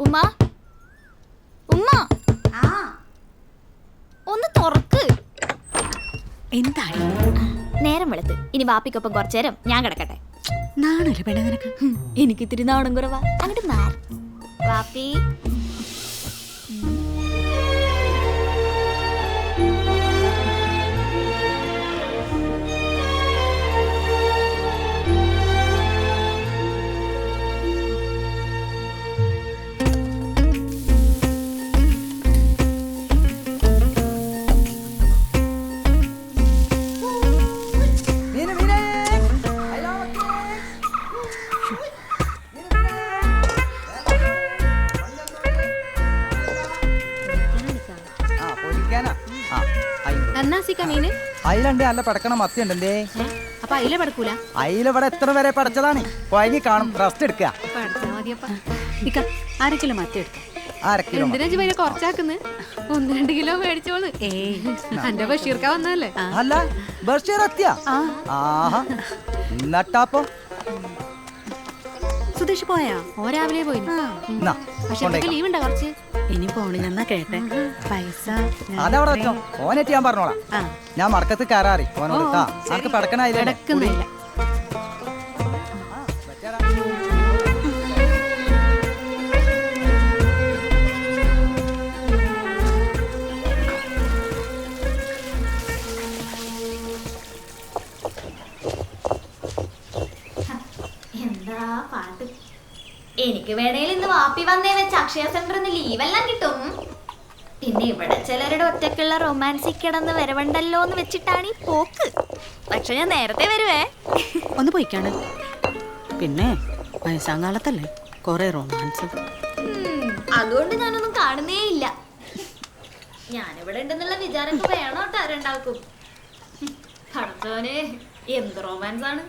ഉമ്മ ഉമ്മ ഒന്ന് തുറക്ക്. എന്താണ് നേരം വെളുത്ത് ഇനി വാപ്പിക്കൊപ്പം കുറച്ചു നേരം ഞാൻ കിടക്കട്ടെ. നാണല്ലേ പെണ്ണ നിനക്ക്? എനിക്ക് ഇത്തിരി നാണം കുറവാ. അങ്ങോട്ട് മാറി വാപ്പി. അയിലുണ്ട്, നല്ല പടക്കണ മത്തിയുണ്ടല്ലേ. അപ്പൊ അയില പടക്കൂല? അയില ഇവിടെ എത്ര വരെ പടച്ചതാണ്. കൊഴങ്ങി കാണും, റെസ്റ്റ് എടുക്കുക. അരക്കിലോ മത്തി എടുക്കാം. കുറച്ചാക്കുന്നു 1-2 കിലോ മേടിച്ചോള്. എന്റെ ബഷീർക്ക വന്നല്ലേ? അല്ല ബഷീർ എത്തിയാ? ആഹാ, എന്നിട്ടാപ്പോ സുധേഷ് പോയാ? ഓ രാവിലെ പോയി. ലീവ് ഉണ്ടോ കുറച്ച്? ഇനി പോണില്ലെന്നാ കേട്ടെ. പൈസ അതവിടെ വെച്ചോ, ഓനെറ്റ് ഞാൻ പറഞ്ഞോളാം. ഞാൻ മറക്കത്ത് കയറാറി ഓനോട്. നമുക്ക് പടക്കണ എന്താ പാട്ട്. എനിക്ക് വേണേൽ ഇന്ന് വാപ്പി വന്നേ വെച്ച് അക്ഷയ സെന്ററിന്ന് ലീവെല്ലാം കിട്ടും. പിന്നെ ഇവിടെ ചിലരുടെ ഒറ്റക്കുള്ള റൊമാൻസിൽ കിടന്ന് വരവണ്ടല്ലോ എന്ന് വെച്ചിട്ടാണ് ഈ പോക്ക്. പക്ഷെ ഞാൻ നേരത്തെ വരുവേ. ഒന്ന് പോയിക്കാണ്. പിന്നെ വയസ്സാങ്കാലത്തല്ലേ കൊറേ റൊമാൻസ്. അതുകൊണ്ട് ഞാനൊന്നും കാണുന്നേ ഇല്ല. ഞാനിവിടെ ഉണ്ടെന്നുള്ള വിചാരമൊക്കെ വേണോ കേട്ടോ രണ്ടാൾക്കും. പഠിച്ചോനെ എന്ത് റൊമാൻസ് ആണ്.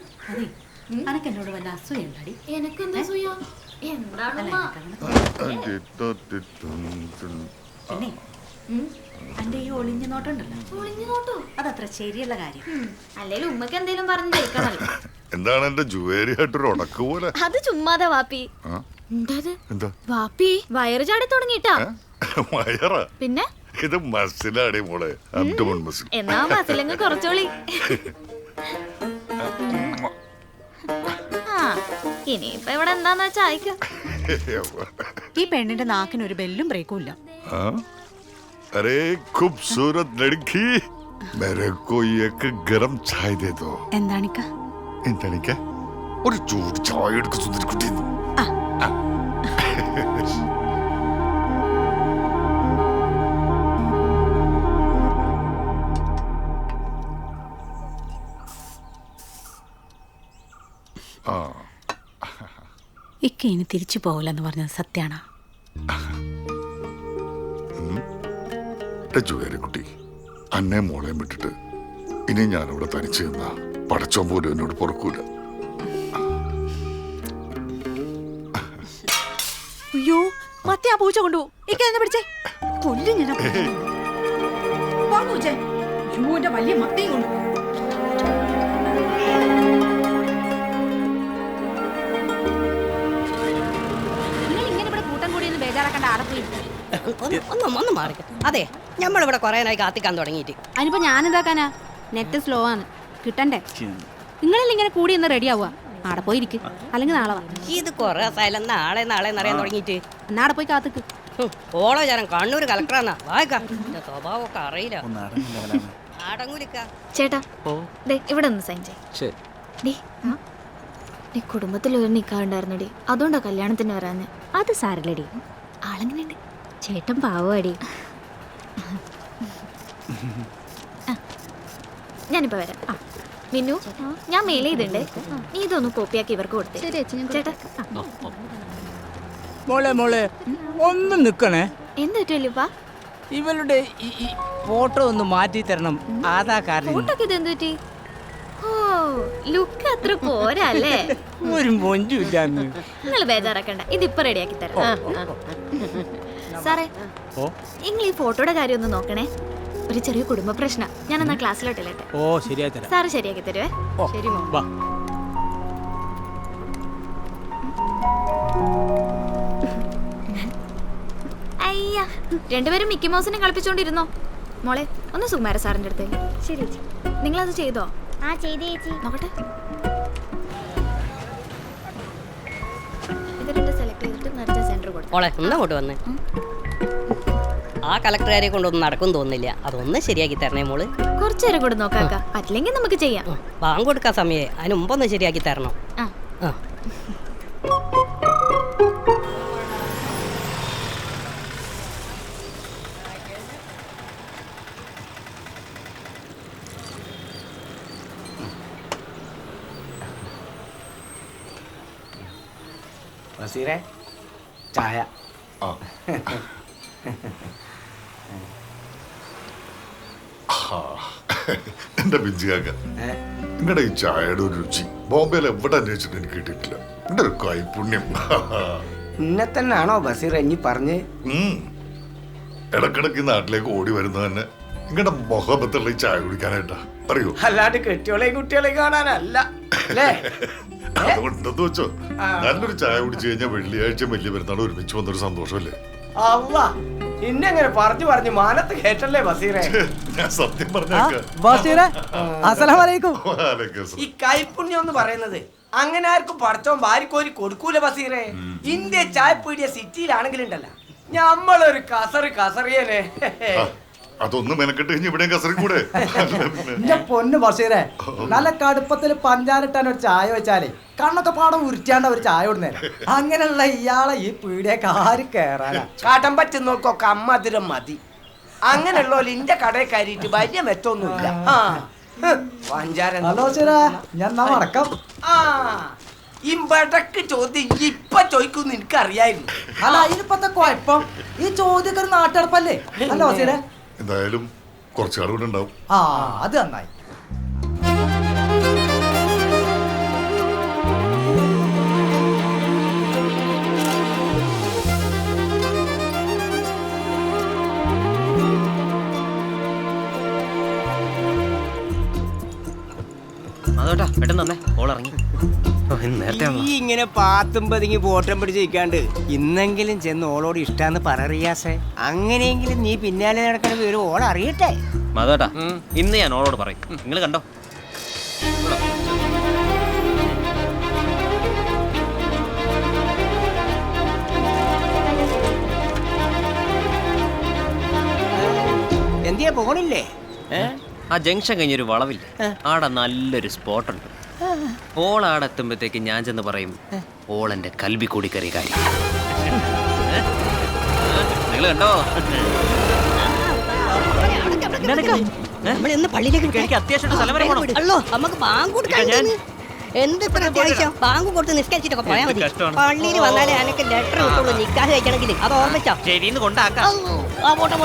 അനക്ക് എന്നോട് വല്ല അസൂയുണ്ടാടി? എനക്കെന്താ അസൂയ? എന്താണ് പിന്നെ എന്റെ ഈ ഒളിഞ്ഞു നോട്ടുണ്ടല്ലോ, ഒളിഞ്ഞു നോട്ടോ? അതത്ര ശരിയുള്ള കാര്യം. അല്ലേലും ഉമ്മക്ക് എന്തേലും പറഞ്ഞു ജയിക്കണല്ലോ. എന്താണ് എന്റെ ജുവേരിയായിട്ടൊരു ഉടക്ക് പോലെ? അത് ചുമ്മാതാ വാപ്പി. എന്താ വാപ്പി വയറ് ചാടി തുടങ്ങിട്ടാ? വയറാ? പിന്നെ ഇത് മസിലാടി മോളെ, അബ്ഡോമൻ മസിൽ. എന്നാ മസിലങ്ങ് കുറച്ചോളി. ഇനിയിപ്പൊ ഇവിടെ എന്താന്ന് വെച്ചാ അയക്കാം. ഈ പെണ്ണിന്റെ നാക്കിന് ഒരു ബെല്ലും ബ്രേക്കും ഇല്ല. अरे खूबसूरत लड़की, मेरे को एक गरम चाय दे दो. എന്താണിക്ക? എന്താണിക്ക? ഒരു ചൂട് ചായ എടുക്ക് സുന്ദരിക്കുട്ടി. ഇക്ക ഇനി തിരിച്ചു പോകില്ലെന്ന് പറഞ്ഞത് സത്യാണോ? ജുവേരിക്കുട്ടി, അന്നേ മോളെയും വിട്ടിട്ട് ഇനി ഞാനിവിടെ തനിച്ച് നിന്നാ പടച്ചോൻ പോലും എന്നോട് പൊറുക്കൂല. അയ്യോ, മത്തി ആ പൂച്ച കൊണ്ടുപോകും. ഇക്ക എന്നെ പിടിച്ചേ, കൊല്ലും ഞാൻ. വലിയ മത്തിയും കൊണ്ടു. നിങ്ങൾ ഇങ്ങനെ ഇവിടെ കൂട്ടം കൂടി ഒന്ന് ബേജാറാക്കണ്ട. ആടപ്പോയി ഒന്ന് മാറിക്ക. അതെ, നമ്മളിവിടെ കൊറേ നായി കാത്തിക്കാൻ തുടങ്ങിയിട്ട്. അതിനിപ്പോ ഞാനെന്താക്കാനാ? നെറ്റ് സ്ലോ ആണ്, കിട്ടണ്ടേ? നിങ്ങളെല്ലാം ഇങ്ങനെ കൂടി ഒന്ന് റെഡി ആവുക. ആടെ പോയിരിക്കും, അല്ലെങ്കിൽ നാളെ വാ. ഇത് കൊറേ സ്ഥലം നാളെ അറിയാൻ തുടങ്ങിയിട്ട്. എന്നാ ആടെ പോയി കാത്തിക്ക്. ഓളോ ചാരം കണ്ണൂർ കളക്ടറാന്നാ. വായിക്ക, സ്വഭാവമൊക്കെ അറിയില്ല. അടങ്ങൂലിക്ക. ചേട്ടാ ഇവിടെ ഒന്ന് സൈൻ ചെയ്യ്. കുടുംബത്തിൽ ഒരു നിക്കാണ്ടായിരുന്നടി, അതുകൊണ്ടാ കല്യാണത്തിന് വരാന്ന്. അത് സാരല്ലടി, ആളെങ്ങനെയുണ്ട്? ചേട്ടൻ പാവടി. ഞാനിപ്പോ വരാം. മിന്നു, ഞാൻ മെയിൽ ചെയ്തിട്ടുണ്ട്, നീ ഇതൊന്ന് കോപ്പിയാക്കി ഇവർക്ക് കൊടുത്തേ. ചേട്ടാ മോളെ ഒന്ന് നിക്കണേ. എന്ത് പറ്റുമല്ലോപ്പാ? ഇവളുടെ ഈ ഫോട്ടോ ഒന്ന് മാറ്റി തരണം. ആധാർ കാർഡിൽ ഫോട്ടോക്ക് ഇത് എന്ത് പറ്റി? ഓ, ലുക്ക് അത്ര പോരല്ലേ? ഒരു മൊഞ്ചുമില്ല. നിങ്ങൾ ബേജാറാക്കണ്ട, ഇതിപ്പോ റെഡിയാക്കി തരാം. സാറേ, നിങ്ങൾ ഈ ഫോട്ടോയുടെ കാര്യം ഒന്ന് നോക്കണേ. ഒരു ചെറിയ കുടുംബ പ്രശ്നം. ഞാൻ എന്നാ ക്ലാസ്സിലോട്ടില്ലട്ടെ. ഓ, ശരിയായി തരാം. സാറ് ശരിയാക്കി തരുവേ. ശരി വാ. അയ്യ രണ്ടുപേരും മിക്കി മൗസിനെ കളിപ്പിച്ചോണ്ടിരുന്നോ. മോളെ ഒന്ന് സുകുമാര സാറിന്റെ അടുത്തേക്ക്. ശരി ചേച്ചി. നിങ്ങളത് ചെയ്തോ? ആ ചെയ്തേ ചേച്ചി. നോക്കട്ടെ. ഇത് രണ്ട് സെലക്ട് ചെയ്തിട്ട് നിറച്ച സെന്റർ കൊടുത്തു. മോളെ ഒന്നങ്ങോട്ട് വന്നേ. ആ കളക്ടറുകാരെ കൊണ്ടൊന്നും നടക്കും തോന്നുന്നില്ല. അതൊന്ന് ശരിയാക്കി തരണേ മോള്. കുറച്ചു നേരം കൂടെ നോക്കാക്ക. പറ്റില്ലെങ്കിൽ നമുക്ക് ചെയ്യാം. ബാങ്ക് കൊടുക്കാൻ സമയേ അതിന് മുമ്പൊന്ന് ശരിയാക്കി തരണം. ആ ആ ബസീറെ ചായ. ആ. എന്റെ ബിഞ്ചിയാക്ക നിങ്ങളുടെ ഈ ചായയുടെ ഒരു രുചി ബോംബെയിൽ എവിടെ അന്വേഷിച്ചിട്ട് എനിക്ക് കിട്ടിയിട്ടില്ല. എന്റെ ഒരു കൈപുണ്യം. ഇന്നെ തന്നെയാണോ ബസീർ ഇനി പറഞ്ഞ്? ഇടക്കിടക്ക് നാട്ടിലേക്ക് ഓടി വരുന്നത് തന്നെ നിങ്ങളുടെ മുഖബത്തുള്ള ഈ ചായ കുടിക്കാനായിട്ടാ. അറിയോ? അല്ലാണ്ട് കെട്ടിയോളെയും കുട്ടികളെയും കാണാനല്ല അല്ലേ? അതുകൊണ്ടെന്ന് വെച്ചോ നല്ലൊരു ചായ കുടിച്ചു കഴിഞ്ഞാൽ വെള്ളിയാഴ്ച വലിയ പെരുന്നാൾ ഒരുമിച്ച് വന്നൊരു സന്തോഷമല്ലേ. അല്ലാ ഇന്നെങ്ങനെ പറഞ്ഞു മാനത്ത് കേട്ടല്ലേ ബസീറെ? ഞാൻ സത്യം പറഞ്ഞേക്കാം. ബഷീറെ അസ്സലാമലൈക്കും. ഈ കൈപ്പുണ്യം എന്ന് പറയുന്നത് അങ്ങനെ ആർക്കും പടച്ചോൻ വാരിക്കോരി കൊടുക്കൂല ബസീറെ. ഇന്ത്യ ചായപ്പീടിയ സിറ്റിയിലാണെങ്കിലുണ്ടല്ല ഞമ്മളൊരു കസറിയനെ. അതൊന്നും മെനക്കെട്ട് കഴിഞ്ഞ് ഇവിടെ കസറിക്കൂടെ? എന്റെ പൊന്ന് ബഷീറെ നല്ല കടുപ്പത്തിൽ പഞ്ചാരിട്ടാൻ ഒരു ചായ വെച്ചാലേ കണ്ണൊക്കെ പാടം ഉരുറ്റാണ്ട ഒരു ചായ ഇടുന്നേ. അങ്ങനെയുള്ള ഇയാളെ ഈ പീടിയൊക്കെ ആര് കേറാനാ? കാട്ടം പറ്റുന്നോക്കൊക്കെ അമ്മതിരം മതി. അങ്ങനെയുള്ള ഇന്റെ കടയിൽ കയറിയിട്ട് വലിയ മെച്ചൊന്നുമില്ല. പഞ്ചാര ഹലോ ബഷീറെ ഞാൻ മടക്കാം. ഇമ്പടക്ക് ചോദ്യം ഇപ്പൊ ചോദിക്കുന്നു എനിക്കറിയായിരുന്നു. അല്ല അതിനിപ്പത്തെ കുഴപ്പം ഈ ചോദ്യമൊക്കെ ഒരു നാട്ടടപ്പല്ലേ? അല്ല ബഷീറെ എന്തായാലും കുറച്ചാൾ കൂടെ ഉണ്ടാവും. ആ അത് നന്നായി. അതോട്ടാ പെട്ടെന്ന് തന്നെ ഓൾ ഇറങ്ങി. നേരത്തെ ഈ ഇങ്ങനെ പാത്തും പതുങ്ങി പോട്ടം പിടിച്ചിരിക്കാണ്ട് ഇന്നെങ്കിലും ചെന്ന് ഓളോട് ഇഷ്ടാന്ന് പററിയാസേ. അങ്ങനെയെങ്കിലും നീ പിന്നാലെ നടക്കണ വിവരം ഓൾ അറിയട്ടെ. അതോട്ടാ ഇന്ന് ഞാൻ ഓളോട് പറയും. നിങ്ങൾ കണ്ടോ എന്തിയാ പോണില്ലേ? ആ ജംഗ്ഷൻ കഴിഞ്ഞൊരു വളവില്ല, ആടെ നല്ലൊരു സ്പോട്ടുണ്ട്. ഓളാടെ എത്തുമ്പോഴത്തേക്ക് ഞാൻ ചെന്ന് പറയും ഓളെന്റെ കൽബി കൂടി കയറിയ കാര്യം. നിങ്ങൾ കണ്ടോ? നമ്മളിന്ന് പള്ളിയിലേക്ക് എനിക്ക് അത്യാവശ്യം സ്ഥലം വരെ പോണം. അല്ലോ നമുക്ക് ബാങ്ക് കൊടുക്കാൻ എന്ത് ഇത്ര അത്യാവശ്യം? ബാങ്ക് കൊടുത്ത് നിസ്കരിച്ചിട്ടൊക്കെ പോയാൽ മതി. പള്ളിയിൽ വന്നാലേ എനിക്ക് ലെറ്റർ കിട്ടുള്ളൂ നിക്കാഹ് കഴിക്കണമെങ്കിൽ. അത് ഓർമ്മിച്ചോ? ശരിന്ന് കൊണ്ടാക്കാം. പോട്ടെ